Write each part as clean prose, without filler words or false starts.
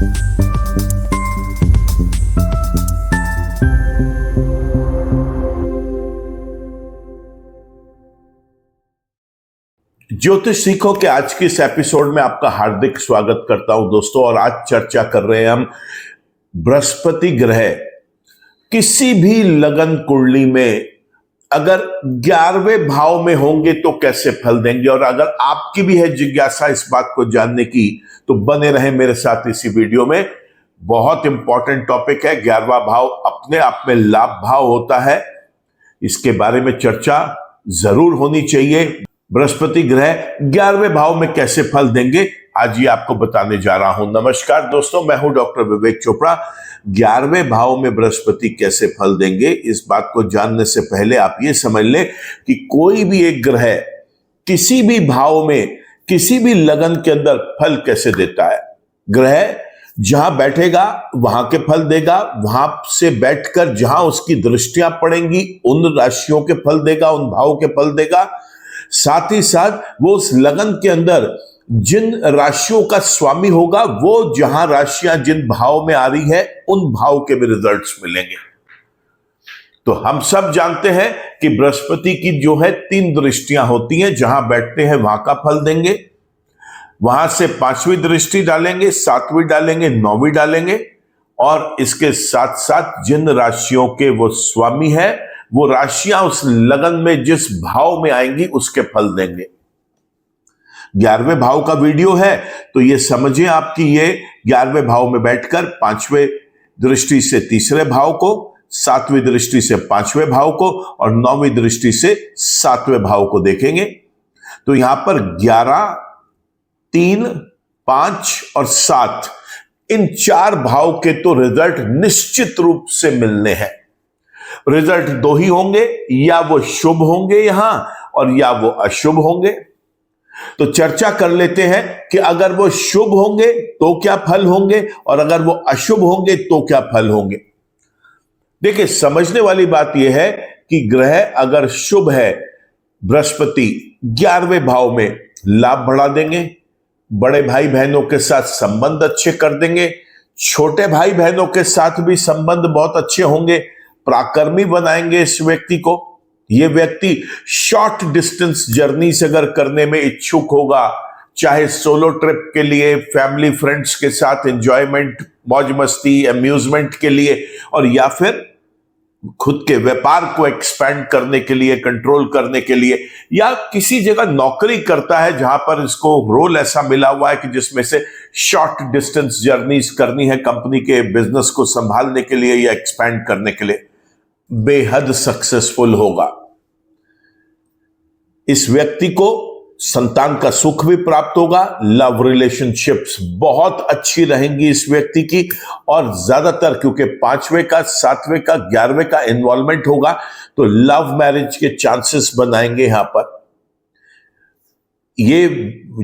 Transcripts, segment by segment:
ज्योतिष सीखो के आज के इस एपिसोड में आपका हार्दिक स्वागत करता हूं दोस्तों। और आज चर्चा कर रहे हैं हम बृहस्पति ग्रह किसी भी लगन कुंडली में अगर 11वें भाव में होंगे तो कैसे फल देंगे। और अगर आपकी भी है जिज्ञासा इस बात को जानने की तो बने रहे मेरे साथ इसी वीडियो में। बहुत इंपॉर्टेंट टॉपिक है। 11वां भाव अपने आप में लाभ भाव होता है, इसके बारे में चर्चा जरूर होनी चाहिए। बृहस्पति ग्रह 11वें भाव में कैसे फल देंगे आज ये आपको बताने जा रहा हूं। नमस्कार दोस्तों, मैं हूं डॉक्टर विवेक चोपड़ा। 11वें भाव में बृहस्पति कैसे फल देंगे, इस बात को जानने से पहले आप ये समझ लें कि कोई भी एक ग्रह किसी भी भाव में किसी भी लगन के अंदर फल कैसे देता है। ग्रह जहां बैठेगा वहां के फल देगा, वहां से बैठकर जहां उसकी दृष्टियां पड़ेंगी उन राशियों के फल देगा, उन भाव के फल देगा। साथ ही साथ वो उस लगन के अंदर जिन राशियों का स्वामी होगा वो जहां राशियां जिन भाव में आ रही है उन भाव के भी रिजल्ट्स मिलेंगे। तो हम सब जानते हैं कि बृहस्पति की जो है 3 दृष्टियां होती हैं। जहां बैठते हैं वहां का फल देंगे, वहां से 5वीं दृष्टि डालेंगे, 7वीं डालेंगे, 9वीं डालेंगे। और इसके साथ साथ जिन राशियों के वो स्वामी है वो राशियां उस लगन में जिस भाव में आएंगी उसके फल देंगे। 11वें भाव का वीडियो है तो ये समझिए आपकी ये 11वें भाव में बैठकर 5वें दृष्टि से 3रे भाव को, 7वीं दृष्टि से 5वें भाव को और 9वीं दृष्टि से 7वें भाव को देखेंगे। तो यहां पर 11, 3, 5 और 7 इन 4 भाव के तो रिजल्ट निश्चित रूप से मिलने हैं। रिजल्ट 2 ही होंगे, या वो शुभ होंगे यहां और या वो अशुभ होंगे। तो चर्चा कर लेते हैं कि अगर वो शुभ होंगे तो क्या फल होंगे और अगर वो अशुभ होंगे तो क्या फल होंगे। देखिए, समझने वाली बात यह है कि ग्रह अगर शुभ है, बृहस्पति 11वें भाव में लाभ बढ़ा देंगे, बड़े भाई बहनों के साथ संबंध अच्छे कर देंगे, छोटे भाई बहनों के साथ भी संबंध बहुत अच्छे होंगे, पराक्रमी बनाएंगे इस व्यक्ति को। यह व्यक्ति शॉर्ट डिस्टेंस जर्नी से अगर करने में इच्छुक होगा, चाहे सोलो ट्रिप के लिए, फैमिली फ्रेंड्स के साथ एंजॉयमेंट, मौज मस्ती, अम्यूजमेंट के लिए, और या फिर खुद के व्यापार को एक्सपैंड करने के लिए, कंट्रोल करने के लिए, या किसी जगह नौकरी करता है जहां पर इसको रोल ऐसा मिला हुआ है कि जिसमें से शॉर्ट डिस्टेंस जर्नीज करनी है कंपनी के बिजनेस को संभालने के लिए या एक्सपैंड करने के लिए, बेहद सक्सेसफुल होगा। इस व्यक्ति को संतान का सुख भी प्राप्त होगा, लव रिलेशनशिप्स बहुत अच्छी रहेंगी इस व्यक्ति की। और ज्यादातर क्योंकि 5वें का, 7वें का, 11वें का इन्वॉल्वमेंट होगा तो लव मैरिज के चांसेस बनाएंगे। यहां पर ये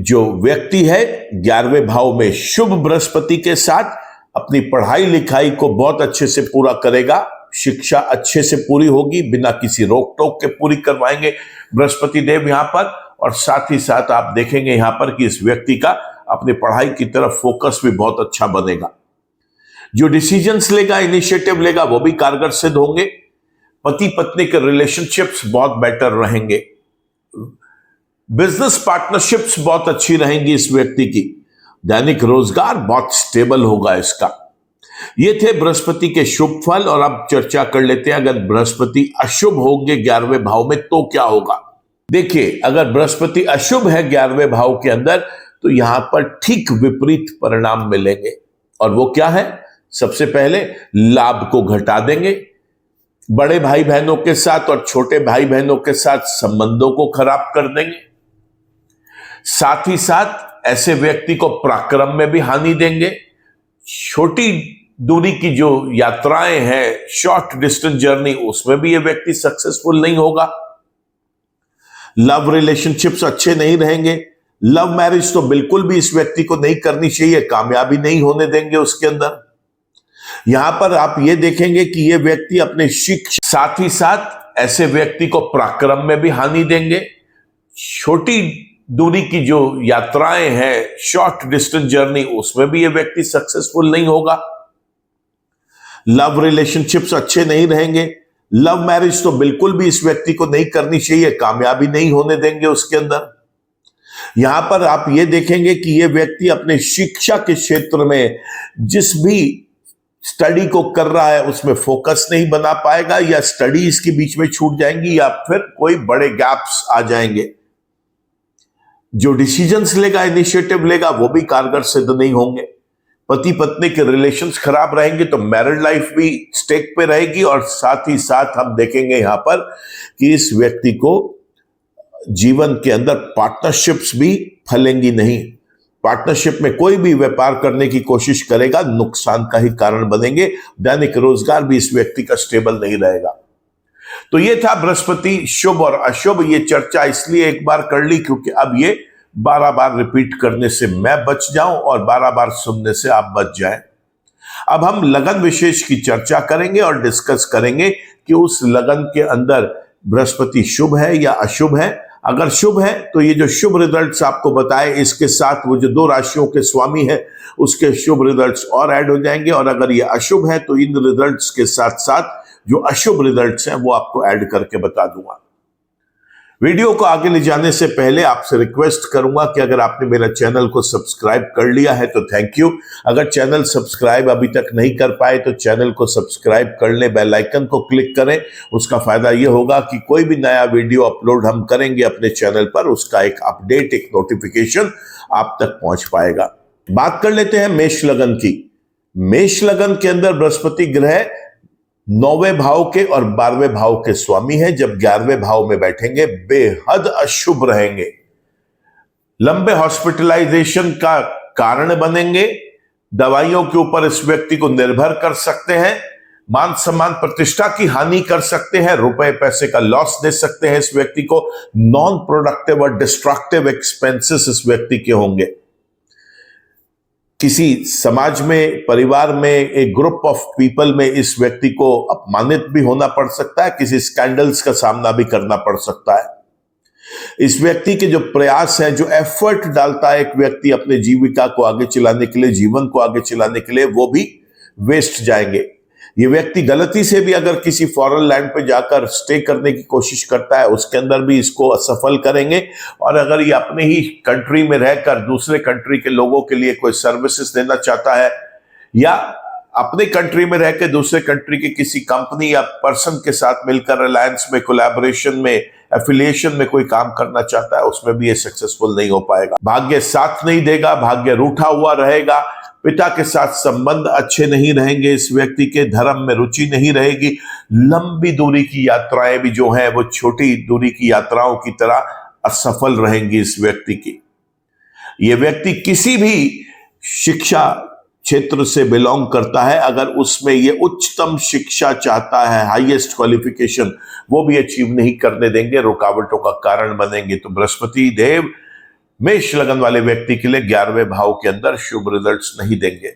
जो व्यक्ति है 11वें भाव में शुभ बृहस्पति के साथ अपनी पढ़ाई लिखाई को बहुत अच्छे से पूरा करेगा, शिक्षा अच्छे से पूरी होगी, बिना किसी रोक टोक के पूरी करवाएंगे बृहस्पति देव यहां पर। और साथ ही साथ आप देखेंगे यहां पर कि इस व्यक्ति का अपनी पढ़ाई की तरफ फोकस भी बहुत अच्छा बनेगा। जो डिसीजंस लेगा, इनिशिएटिव लेगा, वो भी कारगर सिद्ध होंगे। पति पत्नी के रिलेशनशिप्स बहुत बेटर रहेंगे। बिजनेस पार्टनरशिप्स बहुत अच्छी रहेंगी इस व्यक्ति की। दैनिक रोजगार बहुत स्टेबल होगा इसका। ये थे बृहस्पति के शुभ फल। और अब चर्चा कर लेते हैं अगर बृहस्पति अशुभ होंगे 11वें भाव में तो क्या होगा। देखिए, अगर बृहस्पति अशुभ है 11वें भाव के अंदर तो यहां पर ठीक विपरीत परिणाम मिलेंगे। और वो क्या है? सबसे पहले लाभ को घटा देंगे, बड़े भाई बहनों के साथ और छोटे भाई बहनों के साथ संबंधों को खराब कर देंगे। साथ ही साथ ऐसे व्यक्ति को पराक्रम में भी हानि देंगे। छोटी दूरी की जो यात्राएं हैं, शॉर्ट डिस्टेंस जर्नी, उसमें भी ये व्यक्ति सक्सेसफुल नहीं होगा। लव रिलेशनशिप्स अच्छे नहीं रहेंगे। लव मैरिज तो बिल्कुल भी इस व्यक्ति को नहीं करनी चाहिए, कामयाबी नहीं होने देंगे उसके अंदर। यहां पर आप ये देखेंगे कि ये व्यक्ति अपने शिक्षा, साथ ही साथ ऐसे व्यक्ति को पराक्रम में भी हानि देंगे। छोटी दूरी की जो यात्राएं हैं, शॉर्ट डिस्टेंस जर्नी, उसमें भी ये व्यक्ति सक्सेसफुल नहीं होगा। लव रिलेशनशिप्स अच्छे नहीं रहेंगे। लव मैरिज तो बिल्कुल भी इस व्यक्ति को नहीं करनी चाहिए, कामयाबी नहीं होने देंगे उसके अंदर। यहां पर आप ये देखेंगे कि ये व्यक्ति अपने शिक्षा के क्षेत्र में जिस भी स्टडी को कर रहा है उसमें फोकस नहीं बना पाएगा, या स्टडी इसके बीच में छूट जाएंगी, या फिर कोई बड़े गैप्स आ जाएंगे। जो डिसीजंस लेगा, इनिशिएटिव लेगा, वो भी कारगर सिद्ध नहीं होंगे। पति पत्नी के रिलेशंस खराब रहेंगे तो मैरिड लाइफ भी स्टेक पे रहेगी, और साथ ही साथ हम देखेंगे यहां पर कि इस व्यक्ति को जीवन के अंदर पार्टनरशिप्स भी फलेंगी नहीं। पार्टनरशिप में कोई भी व्यापार करने की कोशिश करेगा, नुकसान का ही कारण बनेंगे। दैनिक रोजगार भी इस व्यक्ति का स्टेबल नहीं रहेगा। तो ये था बृहस्पति शुभ और अशुभ। ये चर्चा इसलिए एक बार कर ली क्योंकि अब ये 12 बार रिपीट करने से मैं बच जाऊं और 12 बार सुनने से आप बच जाएं। अब हम लगन विशेष की चर्चा करेंगे और डिस्कस करेंगे कि उस लगन के अंदर बृहस्पति शुभ है या अशुभ है। अगर शुभ है तो ये जो शुभ रिजल्ट्स आपको बताए, इसके साथ वो जो 2 राशियों के स्वामी है उसके शुभ रिजल्ट्स और ऐड हो जाएंगे, और अगर ये अशुभ है तो इन रिजल्ट्स के साथ साथ जो अशुभ रिजल्ट्स हैं वो आपको ऐड करके बता दूंगा। वीडियो को आगे ले जाने से पहले आपसे रिक्वेस्ट करूंगा कि अगर आपने मेरा चैनल को सब्सक्राइब कर लिया है तो थैंक यू। अगर चैनल सब्सक्राइब अभी तक नहीं कर पाए तो चैनल को सब्सक्राइब कर लें, बेल आइकन को क्लिक करें। उसका फायदा यह होगा कि कोई भी नया वीडियो अपलोड हम करेंगे अपने चैनल पर, उसका एक अपडेट, एक नोटिफिकेशन आप तक पहुंच पाएगा। बात कर लेते हैं मेष लगन की। मेष लगन के अंदर बृहस्पति ग्रह 9वें भाव के और 12वें भाव के स्वामी है। जब 11वें भाव में बैठेंगे बेहद अशुभ रहेंगे। लंबे हॉस्पिटलाइजेशन का कारण बनेंगे। दवाइयों के ऊपर इस व्यक्ति को निर्भर कर सकते हैं। मान सम्मान प्रतिष्ठा की हानि कर सकते हैं। रुपए पैसे का लॉस दे सकते हैं इस व्यक्ति को। नॉन प्रोडक्टिव और डिस्ट्रक्टिव एक्सपेंसेस इस व्यक्ति के होंगे। किसी समाज में, परिवार में, एक ग्रुप ऑफ पीपल में इस व्यक्ति को अपमानित भी होना पड़ सकता है। किसी स्कैंडल्स का सामना भी करना पड़ सकता है। इस व्यक्ति के जो प्रयास है, जो एफर्ट डालता है एक व्यक्ति अपने जीविका को आगे चलाने के लिए, जीवन को आगे चलाने के लिए, वो भी वेस्ट जाएंगे। ये व्यक्ति गलती से भी अगर किसी फॉरेन लैंड पे जाकर स्टे करने की कोशिश करता है, उसके अंदर भी इसको असफल करेंगे। और अगर ये अपने ही कंट्री में रहकर दूसरे कंट्री के लोगों के लिए कोई सर्विसेज देना चाहता है, या अपने कंट्री में रहकर दूसरे कंट्री के किसी कंपनी या पर्सन के साथ मिलकर अलायंस में, कोलैबोरेशन में, एफिलिएशन में कोई काम करना चाहता है, उसमें भी ये सक्सेसफुल नहीं हो पाएगा। भाग्य साथ नहीं देगा, भाग्य रूठा हुआ रहेगा। पिता के साथ संबंध अच्छे नहीं रहेंगे इस व्यक्ति के। धर्म में रुचि नहीं रहेगी। लंबी दूरी की यात्राएं भी जो हैं वो छोटी दूरी की यात्राओं की तरह असफल रहेंगी इस व्यक्ति की। ये व्यक्ति किसी भी शिक्षा क्षेत्र से बिलोंग करता है, अगर उसमें ये उच्चतम शिक्षा चाहता है, हाईएस्ट क्वालिफिकेशन, वो भी अचीव नहीं करने देंगे, रुकावटों का कारण बनेंगे। तो बृहस्पति देव मेष लगन वाले व्यक्ति के लिए 11वें भाव के अंदर शुभ रिजल्ट्स नहीं देंगे।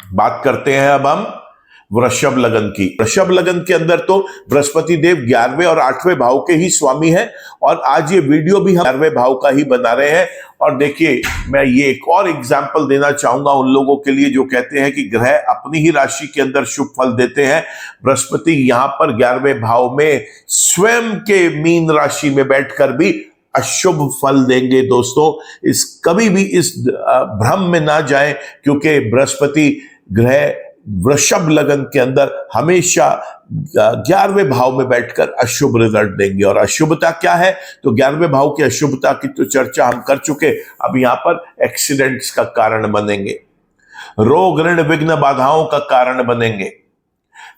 बात करते हैं अब हम वृषभ लगन की। वृषभ लगन के अंदर तो बृहस्पति देव 11वें और 8वें भाव के ही स्वामी हैं, और आज ये वीडियो भी हम 11वें भाव का ही बना रहे हैं। और देखिए, मैं ये एक और एग्जाम्पल देना चाहूंगा उन लोगों के लिए जो कहते हैं कि ग्रह अपनी ही राशि के अंदर शुभ फल देते हैं। बृहस्पति यहां पर 11वें भाव में स्वयं के मीन राशि में बैठकर भी अशुभ फल देंगे। दोस्तों, कभी भी इस भ्रम में ना जाएं, क्योंकि बृहस्पति ग्रह वृषभ लगन के अंदर हमेशा 11वें भाव में बैठकर अशुभ रिजल्ट देंगे। और अशुभता क्या है? तो 11वें भाव की अशुभता की तो चर्चा हम कर चुके। अब यहां पर एक्सीडेंट्स का कारण बनेंगे, रोग ऋण विघ्न बाधाओं का कारण बनेंगे,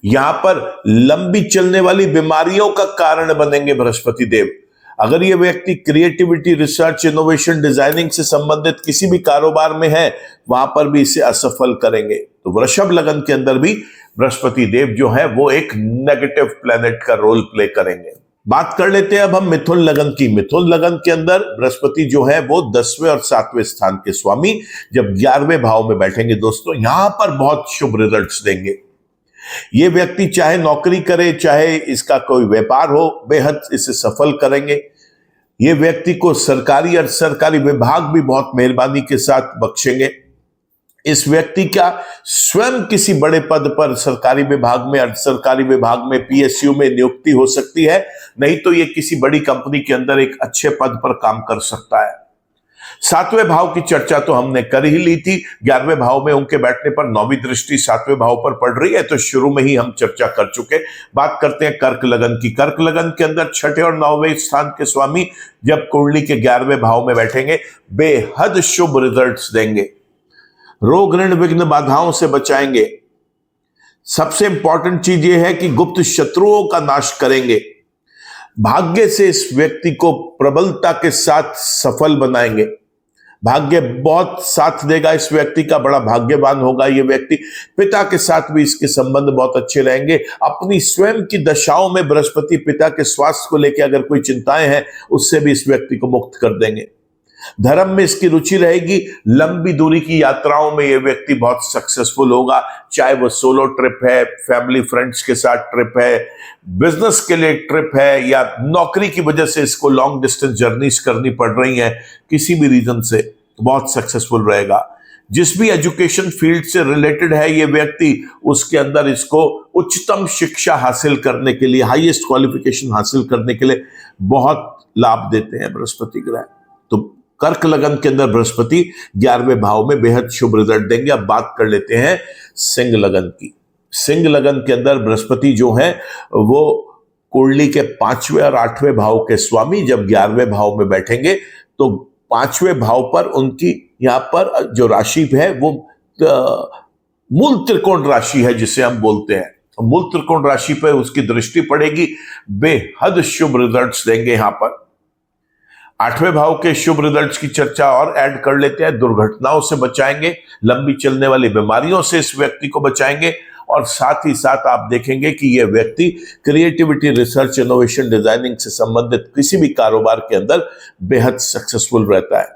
यहां पर लंबी चलने वाली बीमारियों का कारण बनेंगे बृहस्पति देव। अगर ये व्यक्ति क्रिएटिविटी, रिसर्च, इनोवेशन, डिजाइनिंग से संबंधित किसी भी कारोबार में है, वहां पर भी इसे असफल करेंगे। तो वृषभ लगन के अंदर भी बृहस्पति देव जो है वो एक नेगेटिव प्लैनेट का रोल प्ले करेंगे। बात कर लेते हैं अब हम मिथुन लगन की। मिथुन लगन के अंदर बृहस्पति जो है वो 10वें और 7वें स्थान के स्वामी जब 11वें भाव में बैठेंगे, दोस्तों यहां पर बहुत शुभ रिजल्ट्स देंगे। ये व्यक्ति चाहे नौकरी करे, चाहे इसका कोई व्यापार हो, बेहद इसे सफल करेंगे। ये व्यक्ति को सरकारी और सरकारी विभाग भी बहुत मेहरबानी के साथ बख्शेंगे। इस व्यक्ति का स्वयं किसी बड़े पद पर सरकारी विभाग में, अर्ध सरकारी विभाग में, पीएसयू में नियुक्ति हो सकती है, नहीं तो ये किसी बड़ी कंपनी के अंदर एक अच्छे पद पर काम कर सकता है। 7वें भाव की चर्चा तो हमने कर ही ली थी। 11वें भाव में उनके बैठने पर 9वीं दृष्टि 7वें भाव पर पड़ रही है, तो शुरू में ही हम चर्चा कर चुके। बात करते हैं कर्क लगन की। कर्क लगन के अंदर 6ठे और 9वें स्थान के स्वामी जब कुंडली के 11वें भाव में बैठेंगे, बेहद शुभ रिजल्ट्स देंगे, रोग ऋण विघ्न बाधाओं से बचाएंगे। सबसे इंपॉर्टेंट चीज यह है कि गुप्त शत्रुओं का नाश करेंगे। भाग्य से इस व्यक्ति को प्रबलता के साथ सफल बनाएंगे। भाग्य बहुत साथ देगा, इस व्यक्ति का बड़ा भाग्यवान होगा ये व्यक्ति। पिता के साथ भी इसके संबंध बहुत अच्छे रहेंगे। अपनी स्वयं की दशाओं में बृहस्पति पिता के स्वास्थ्य को लेकर अगर कोई चिंताएं हैं, उससे भी इस व्यक्ति को मुक्त कर देंगे। धर्म में इसकी रुचि रहेगी। लंबी दूरी की यात्राओं में यह व्यक्ति बहुत सक्सेसफुल होगा, चाहे वो सोलो ट्रिप है, फैमिली फ्रेंड्स के साथ ट्रिप है, बिजनेस के लिए ट्रिप है, या नौकरी की वजह से इसको लॉन्ग डिस्टेंस जर्नीज करनी पड़ रही है, किसी भी रीजन से बहुत सक्सेसफुल रहेगा। जिस भी एजुकेशन फील्ड से रिलेटेड है ये व्यक्ति, उसके अंदर इसको उच्चतम शिक्षा हासिल करने के लिए, हाईएस्ट क्वालिफिकेशन हासिल करने के लिए बहुत लाभ देते हैं बृहस्पति ग्रह। तो कर्क लगन के अंदर बृहस्पति 11वें भाव में बेहद शुभ रिजल्ट देंगे। अब बात कर लेते हैं सिंह लगन की। सिंह लगन के अंदर बृहस्पति जो है वो कुंडली के 5वें और 8वें भाव के स्वामी जब 11वें भाव में बैठेंगे, तो 5वें भाव पर उनकी यहां पर जो राशि है वो मूल त्रिकोण राशि है, जिसे हम बोलते हैं। मूल त्रिकोण राशि पर उसकी दृष्टि पड़ेगी, बेहद शुभ रिजल्ट्स देंगे। यहां पर 8वें भाव के शुभ रिजल्ट्स की चर्चा और ऐड कर लेते हैं। दुर्घटनाओं से बचाएंगे, लंबी चलने वाली बीमारियों से इस व्यक्ति को बचाएंगे, और साथ ही साथ आप देखेंगे कि यह व्यक्ति क्रिएटिविटी, रिसर्च, इनोवेशन, डिजाइनिंग से संबंधित किसी भी कारोबार के अंदर बेहद सक्सेसफुल रहता है।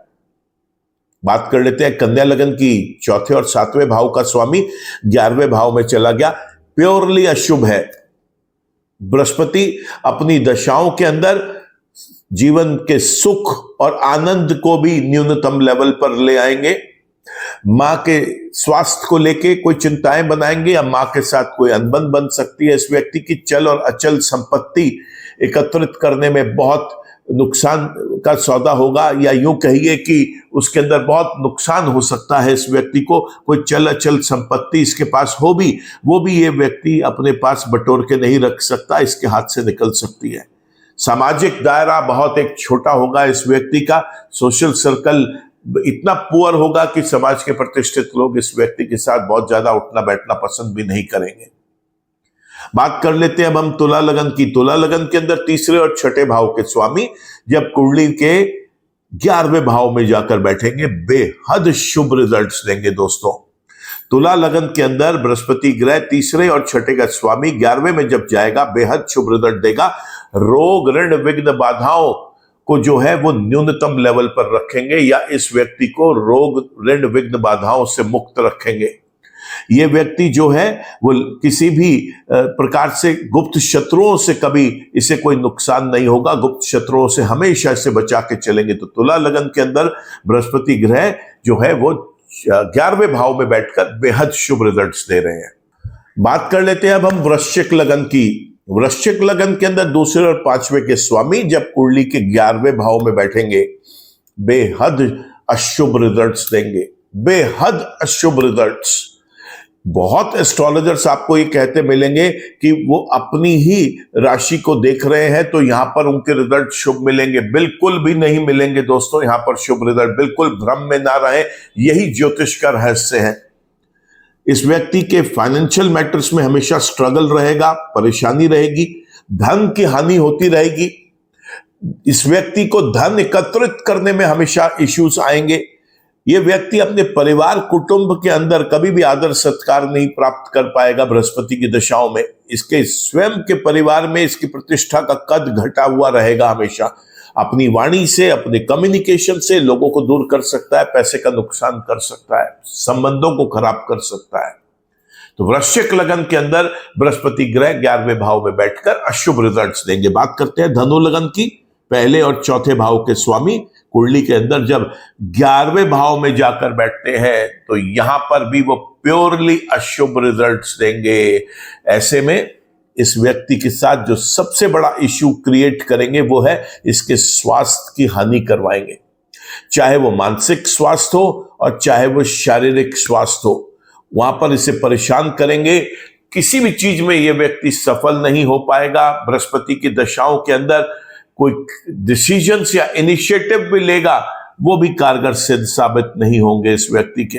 बात कर लेते हैं कन्या लगन की। 4थे और 7वें भाव का स्वामी 11वें भाव में चला गया, प्योरली अशुभ है। बृहस्पति अपनी दशाओं के अंदर जीवन के सुख और आनंद को भी न्यूनतम लेवल पर ले आएंगे। मां के स्वास्थ्य को लेके कोई चिंताएं बनाएंगे, या मां के साथ कोई अनबन बन सकती है। इस व्यक्ति की चल और अचल संपत्ति एकत्रित करने में बहुत नुकसान का सौदा होगा, या यूं कहिए कि उसके अंदर बहुत नुकसान हो सकता है। इस व्यक्ति को कोई चल अचल संपत्ति इसके पास हो भी, वो भी ये व्यक्ति अपने पास बटोर के नहीं रख सकता, इसके हाथ से निकल सकती है। सामाजिक दायरा बहुत एक छोटा होगा इस व्यक्ति का। सोशल सर्कल इतना पुअर होगा कि समाज के प्रतिष्ठित लोग इस व्यक्ति के साथ बहुत ज्यादा उठना बैठना पसंद भी नहीं करेंगे। बात कर लेते हैं अब हम तुला लगन की। तुला लगन के अंदर 3रे और 6ठे भाव के स्वामी जब कुंडली के 11वें भाव में जाकर बैठेंगे, बेहद शुभ रिजल्ट्स देंगे दोस्तों। तुला लगन के अंदर बृहस्पति ग्रह 3रे और 6ठे का स्वामी 11वें में जब जाएगा, बेहद शुभ रिजल्ट देगा। रोग ऋण विघ्न बाधाओं को जो है वो न्यूनतम लेवल पर रखेंगे, या इस व्यक्ति को रोग ऋण विघ्न बाधाओं से मुक्त रखेंगे। ये व्यक्ति जो है वो किसी भी प्रकार से गुप्त शत्रुओं से कभी इसे कोई नुकसान नहीं होगा। गुप्त शत्रुओं से हमेशा इसे बचा के चलेंगे। तो तुला लगन के अंदर बृहस्पति ग्रह जो है वो 11वें भाव में बैठकर बेहद शुभ रिजल्ट्स दे रहे हैं। बात कर लेते हैं अब हम वृश्चिक लगन की। वृश्चिक लगन के अंदर 2रे और 5वें के स्वामी जब कुंडली के 11वें भाव में बैठेंगे, बेहद अशुभ रिजल्ट्स देंगे, बेहद अशुभ रिजल्ट्स। बहुत एस्ट्रोलॉजर्स आपको ये कहते मिलेंगे कि वो अपनी ही राशि को देख रहे हैं तो यहां पर उनके रिजल्ट शुभ मिलेंगे। बिल्कुल भी नहीं मिलेंगे दोस्तों यहां पर शुभ रिजल्ट। बिल्कुल भ्रम में ना रहे, यही ज्योतिष का रहस्य है। इस व्यक्ति के फाइनेंशियल मैटर्स में हमेशा स्ट्रगल रहेगा, परेशानी रहेगी, धन की हानि होती रहेगी। इस व्यक्ति को धन एकत्रित करने में हमेशा इश्यूज आएंगे। ये व्यक्ति अपने परिवार कुटुंब के अंदर कभी भी आदर सत्कार नहीं प्राप्त कर पाएगा बृहस्पति की दशाओं में। इसके स्वयं के परिवार में इसकी प्रतिष्ठा का कद घटा हुआ रहेगा हमेशा। अपनी वाणी से, अपने कम्युनिकेशन से लोगों को दूर कर सकता है, पैसे का नुकसान कर सकता है, संबंधों को खराब कर सकता है। तो वृश्चिक लगन के अंदर बृहस्पति ग्रह 11वें भाव में बैठकर अशुभ रिजल्ट्स देंगे। बात करते हैं धनु लगन की। पहले और चौथे भाव के स्वामी कुंडली के अंदर जब 11वें भाव में जाकर बैठते हैं तो यहां पर भी वो प्योरली अशुभ रिजल्ट्स देंगे। ऐसे में इस व्यक्ति के साथ जो सबसे बड़ा इश्यू क्रिएट करेंगे वो है इसके स्वास्थ्य की हानि करवाएंगे, चाहे वो मानसिक स्वास्थ्य हो और चाहे वो शारीरिक स्वास्थ्य हो, वहां पर इसे परेशान करेंगे। किसी भी चीज में यह व्यक्ति सफल नहीं हो पाएगा। बृहस्पति की दशाओं के अंदर कोई डिसीजंस या इनिशिएटिव भी लेगा वो भी कारगर सिद्ध साबित नहीं होंगे इस व्यक्ति के।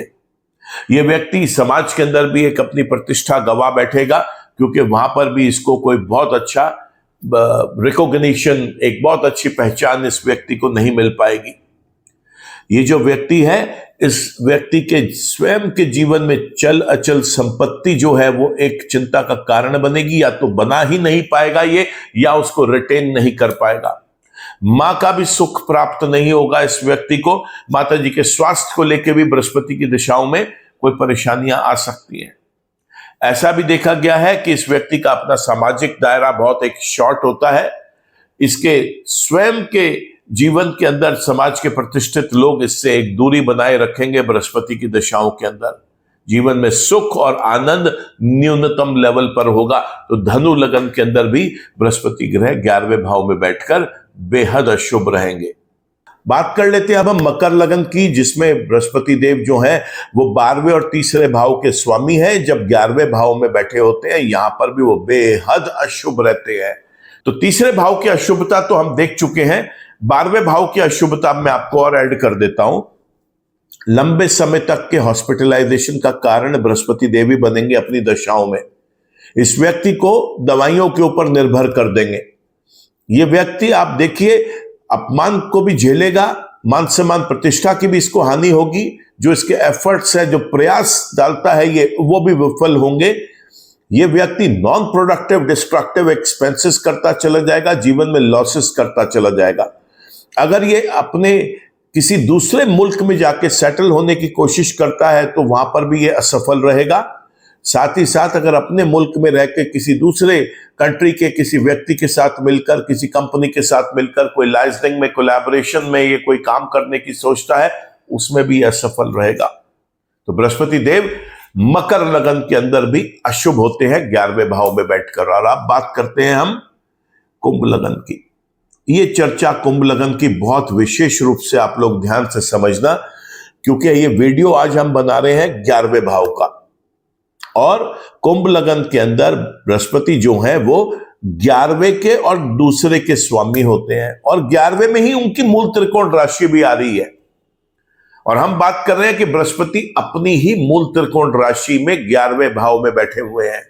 यह व्यक्ति समाज के अंदर भी एक अपनी प्रतिष्ठा गवा बैठेगा, क्योंकि वहां पर भी इसको कोई बहुत अच्छा रिकॉग्निशन, एक बहुत अच्छी पहचान इस व्यक्ति को नहीं मिल पाएगी। ये जो व्यक्ति है, इस व्यक्ति के स्वयं के जीवन में चल अचल संपत्ति जो है वो एक चिंता का कारण बनेगी। या तो बना ही नहीं पाएगा ये, या उसको रिटेन नहीं कर पाएगा। मां का भी सुख प्राप्त नहीं होगा इस व्यक्ति को। माता जी के स्वास्थ्य को लेकर भी बृहस्पति की दिशाओं में कोई परेशानियां आ सकती हैं। ऐसा भी देखा गया है कि इस व्यक्ति का अपना सामाजिक दायरा बहुत एक शॉर्ट होता है। इसके स्वयं के जीवन के अंदर समाज के प्रतिष्ठित लोग इससे एक दूरी बनाए रखेंगे। बृहस्पति की दशाओं के अंदर जीवन में सुख और आनंद न्यूनतम लेवल पर होगा। तो धनु लगन के अंदर भी बृहस्पति ग्रह 11वें भाव में बैठकर बेहद अशुभ रहेंगे। बात कर लेते हैं अब हम मकर लगन की, जिसमें बृहस्पति देव जो हैं वो 12वें और तीसरे भाव के स्वामी हैं। जब 11वें भाव में बैठे होते हैं यहां पर भी वो बेहद अशुभ रहते हैं। तो तीसरे भाव की अशुभता तो हम देख चुके हैं, 12वें भाव की अशुभता मैं आपको और ऐड कर देता हूं। लंबे समय तक के हॉस्पिटलाइजेशन का कारण बृहस्पति देवी बनेंगे अपनी दशाओं में। इस व्यक्ति को दवाइयों के ऊपर निर्भर कर देंगे। ये व्यक्ति आप देखिए अपमान को भी झेलेगा, मान सम्मान प्रतिष्ठा की भी इसको हानि होगी। जो इसके एफर्ट्स है, जो प्रयास डालता है ये, वो भी विफल होंगे। ये व्यक्ति नॉन प्रोडक्टिव डिस्ट्रक्टिव एक्सपेंसेस करता चला जाएगा, जीवन में लॉसेस करता चला जाएगा। अगर ये अपने किसी दूसरे मुल्क में जाके सेटल होने की कोशिश करता है तो वहां पर भी ये असफल रहेगा। साथ ही साथ अगर अपने मुल्क में रह के किसी दूसरे कंट्री के किसी व्यक्ति के साथ मिलकर, किसी कंपनी के साथ मिलकर कोई लाइसेंसिंग में, कोलैबोरेशन में ये कोई काम करने की सोचता है, उसमें भी असफल रहेगा। तो बृहस्पति देव मकर लगन के अंदर भी अशुभ होते हैं 11वें भाव में बैठकर। और अब बात करते हैं हम कुंभ लगन की। ये चर्चा कुंभ लगन की बहुत विशेष रूप से आप लोग ध्यान से समझना, क्योंकि ये वीडियो आज हम बना रहे हैं 11वें भाव का। और कुंभ लगन के अंदर बृहस्पति जो है वो 11वें के और दूसरे के स्वामी होते हैं, और 11वें में ही उनकी मूल त्रिकोण राशि भी आ रही है। और हम बात कर रहे हैं कि बृहस्पति अपनी ही मूल त्रिकोण राशि में 11वें भाव में बैठे हुए हैं।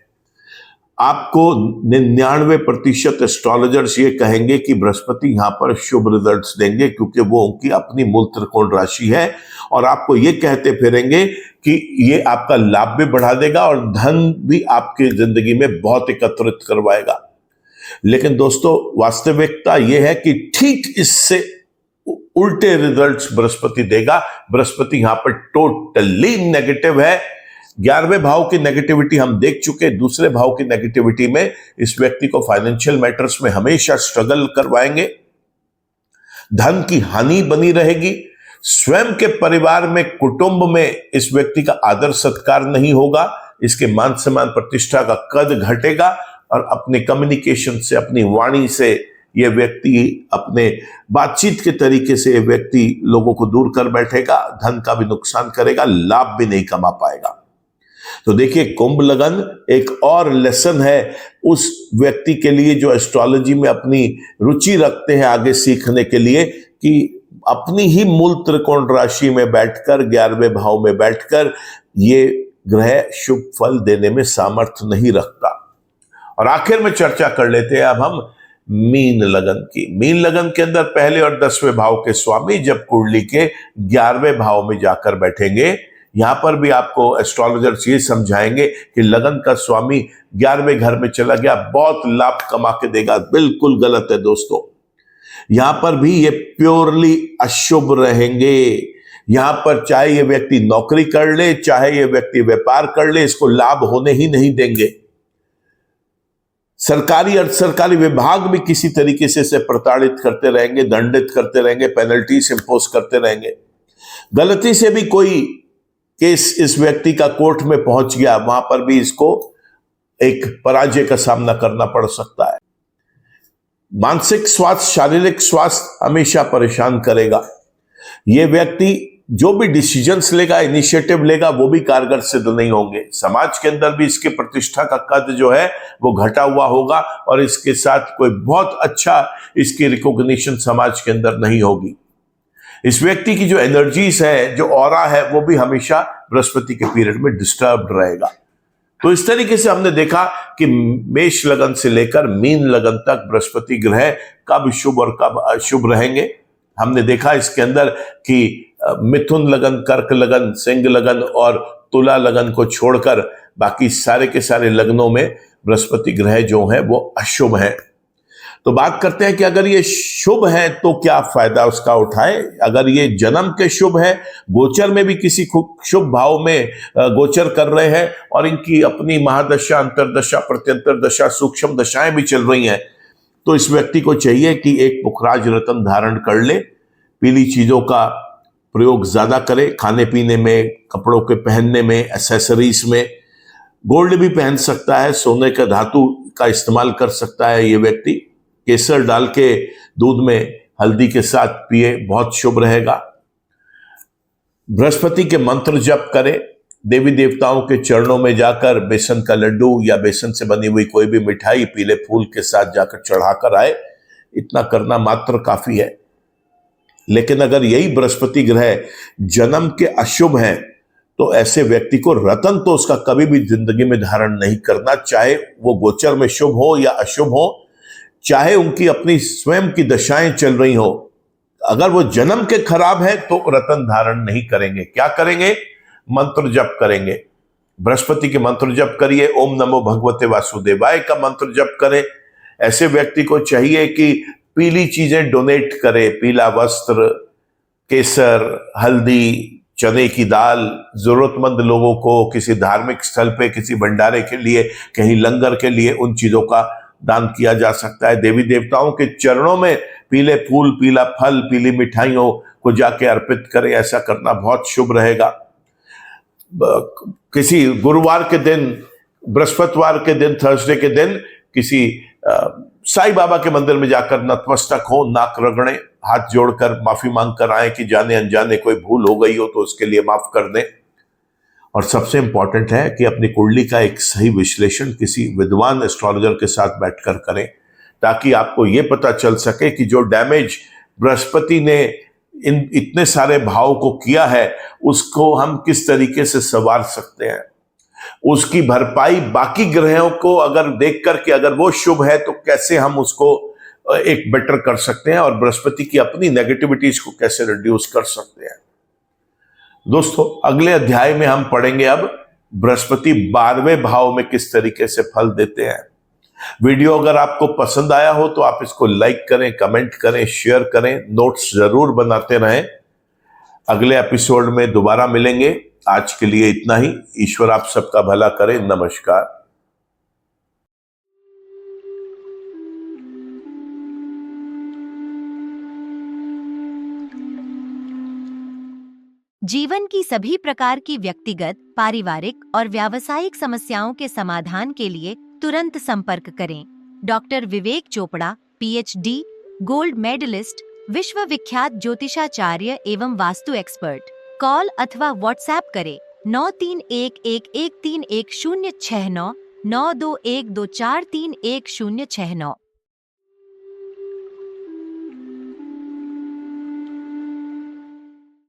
आपको 99% एस्ट्रोलॉजर्स ये कहेंगे कि बृहस्पति यहां पर शुभ रिजल्ट्स देंगे, क्योंकि वो उनकी अपनी मूल त्रिकोण राशि है। और आपको ये कहते फिरेंगे कि ये आपका लाभ भी बढ़ा देगा और धन भी आपकी जिंदगी में बहुत एकत्रित करवाएगा। लेकिन दोस्तों वास्तविकता यह है कि ठीक इससे उल्टे रिजल्ट्स बृहस्पति देगा। बृहस्पति यहां पर टोटली नेगेटिव है। 11वें भाव की नेगेटिविटी हम देख चुके। दूसरे भाव की नेगेटिविटी में इस व्यक्ति को फाइनेंशियल मैटर्स में हमेशा स्ट्रगल करवाएंगे, धन की हानि बनी रहेगी। स्वयं के परिवार में, कुटुंब में इस व्यक्ति का आदर सत्कार नहीं होगा। इसके मान सम्मान प्रतिष्ठा का कद घटेगा और अपने कम्युनिकेशन से, अपनी वाणी से यह व्यक्ति, अपने बातचीत के तरीके से यह व्यक्ति लोगों को दूर कर बैठेगा, धन का भी नुकसान करेगा, लाभ भी नहीं कमा पाएगा। तो देखिए कुंभ लगन एक और लेसन है उस व्यक्ति के लिए जो एस्ट्रोलॉजी में अपनी रुचि रखते हैं आगे सीखने के लिए, कि अपनी ही मूल त्रिकोण राशि में बैठकर, 11वें भाव में बैठकर ये ग्रह शुभ फल देने में सामर्थ्य नहीं रखता। और आखिर में चर्चा कर लेते हैं अब हम मीन लगन की। मीन लगन के अंदर पहले और 10वें भाव के स्वामी जब कुंडली के 11वें भाव में जाकर बैठेंगे, यहां पर भी आपको एस्ट्रोलॉजर्स ये समझाएंगे कि लगन का स्वामी 11वें घर में चला गया, बहुत लाभ कमा के देगा। बिल्कुल गलत है दोस्तों। यहां पर भी ये प्योरली अशुभ रहेंगे। यहां पर चाहे ये व्यक्ति नौकरी कर ले, चाहे ये व्यक्ति व्यापार कर ले, इसको लाभ होने ही नहीं देंगे। सरकारी अर्ध सरकारी विभाग भी किसी तरीके से इसे प्रताड़ित करते रहेंगे, दंडित करते रहेंगे, पेनल्टीज इंपोज करते रहेंगे। गलती से भी कोई केस इस व्यक्ति का कोर्ट में पहुंच गया, वहां पर भी इसको एक पराजय का सामना करना पड़ सकता है। मानसिक स्वास्थ्य, शारीरिक स्वास्थ्य हमेशा परेशान करेगा। यह व्यक्ति जो भी डिसीजंस लेगा, इनिशिएटिव लेगा, वो भी कारगर सिद्ध नहीं होंगे। समाज के अंदर भी इसके प्रतिष्ठा का कद जो है वो घटा हुआ होगा और इसके साथ कोई बहुत अच्छा इसकी रिकॉग्निशन समाज के अंदर नहीं होगी। इस व्यक्ति की जो एनर्जीज है, जो ऑरा है, वो भी हमेशा बृहस्पति के पीरियड में डिस्टर्ब रहेगा। तो इस तरीके से हमने देखा कि मेष लगन से लेकर मीन लगन तक बृहस्पति ग्रह कब शुभ और कब अशुभ रहेंगे। हमने देखा इसके अंदर कि मिथुन लगन, कर्क लगन, सिंह लगन और तुला लगन को छोड़कर बाकी सारे के सारे लग्नों में बृहस्पति ग्रह जो है वो अशुभ है। तो बात करते हैं कि अगर ये शुभ है तो क्या फायदा उसका उठाए। अगर ये जन्म के शुभ है, गोचर में भी किसी शुभ भाव में गोचर कर रहे हैं और इनकी अपनी महादशा, अंतरदशा, प्रत्यंतर दशा, सूक्ष्म दशाएं भी चल रही हैं, तो इस व्यक्ति को चाहिए कि एक पुखराज रत्न धारण कर ले, पीली चीजों का प्रयोग ज्यादा करे, खाने पीने में, कपड़ों के पहनने में, एसेसरीज में। गोल्ड भी पहन सकता है, सोने का धातु का इस्तेमाल कर सकता है ये व्यक्ति। केसर डाल के दूध में हल्दी के साथ पिए, बहुत शुभ रहेगा। बृहस्पति के मंत्र जप करें, देवी देवताओं के चरणों में जाकर बेसन का लड्डू या बेसन से बनी हुई कोई भी मिठाई पीले फूल के साथ जाकर चढ़ाकर आए। इतना करना मात्र काफी है। लेकिन अगर यही बृहस्पति ग्रह जन्म के अशुभ हैं तो ऐसे व्यक्ति को रतन तो उसका कभी भी जिंदगी में धारण नहीं करना, चाहे वो गोचर में शुभ हो या अशुभ हो, चाहे उनकी अपनी स्वयं की दशाएं चल रही हो। अगर वो जन्म के खराब है तो रतन धारण नहीं करेंगे। क्या करेंगे? मंत्र जप करेंगे। बृहस्पति के मंत्र जप करिए। ओम नमो भगवते वासुदेवाय का मंत्र जप करें। ऐसे व्यक्ति को चाहिए कि पीली चीजें डोनेट करे, पीला वस्त्र, केसर, हल्दी, चने की दाल, जरूरतमंद लोगों को किसी धार्मिक स्थल पे, किसी भंडारे के लिए, कहीं लंगर के लिए उन चीजों का दान किया जा सकता है। देवी देवताओं के चरणों में पीले फूल, पीला फल, पीली मिठाइयों को जाके अर्पित करें। ऐसा करना बहुत शुभ रहेगा। किसी गुरुवार के दिन, बृहस्पतिवार के दिन, थर्सडे के दिन किसी साईं बाबा के मंदिर में जाकर नतमस्तक हो, नाक रगड़ें, हाथ जोड़कर माफी मांग कर आए कि जाने अनजाने कोई भूल हो गई हो तो उसके लिए माफ कर दें। और सबसे इंपॉर्टेंट है कि अपनी कुंडली का एक सही विश्लेषण किसी विद्वान एस्ट्रोलॉजर के साथ बैठकर करें, ताकि आपको यह पता चल सके कि जो डैमेज बृहस्पति ने इन इतने सारे भाव को किया है उसको हम किस तरीके से संवार सकते हैं। उसकी भरपाई बाकी ग्रहों को अगर देख करके, अगर वो शुभ है तो कैसे हम उसको एक बेटर कर सकते हैं और बृहस्पति की अपनी नेगेटिविटीज को कैसे रिड्यूस कर सकते हैं। दोस्तों, अगले अध्याय में हम पढ़ेंगे अब बृहस्पति 12वें भाव में किस तरीके से फल देते हैं। वीडियो अगर आपको पसंद आया हो तो आप इसको लाइक करें, कमेंट करें, शेयर करें, नोट्स जरूर बनाते रहें। अगले एपिसोड में दोबारा मिलेंगे। आज के लिए इतना ही। ईश्वर आप सबका भला करे। नमस्कार। जीवन की सभी प्रकार की व्यक्तिगत, पारिवारिक और व्यावसायिक समस्याओं के समाधान के लिए तुरंत संपर्क करें। डॉक्टर विवेक चोपड़ा, पीएचडी, गोल्ड मेडलिस्ट, विश्व विख्यात ज्योतिषाचार्य एवं वास्तु एक्सपर्ट। कॉल अथवा व्हाट्सएप करें 9311131069 9212431069।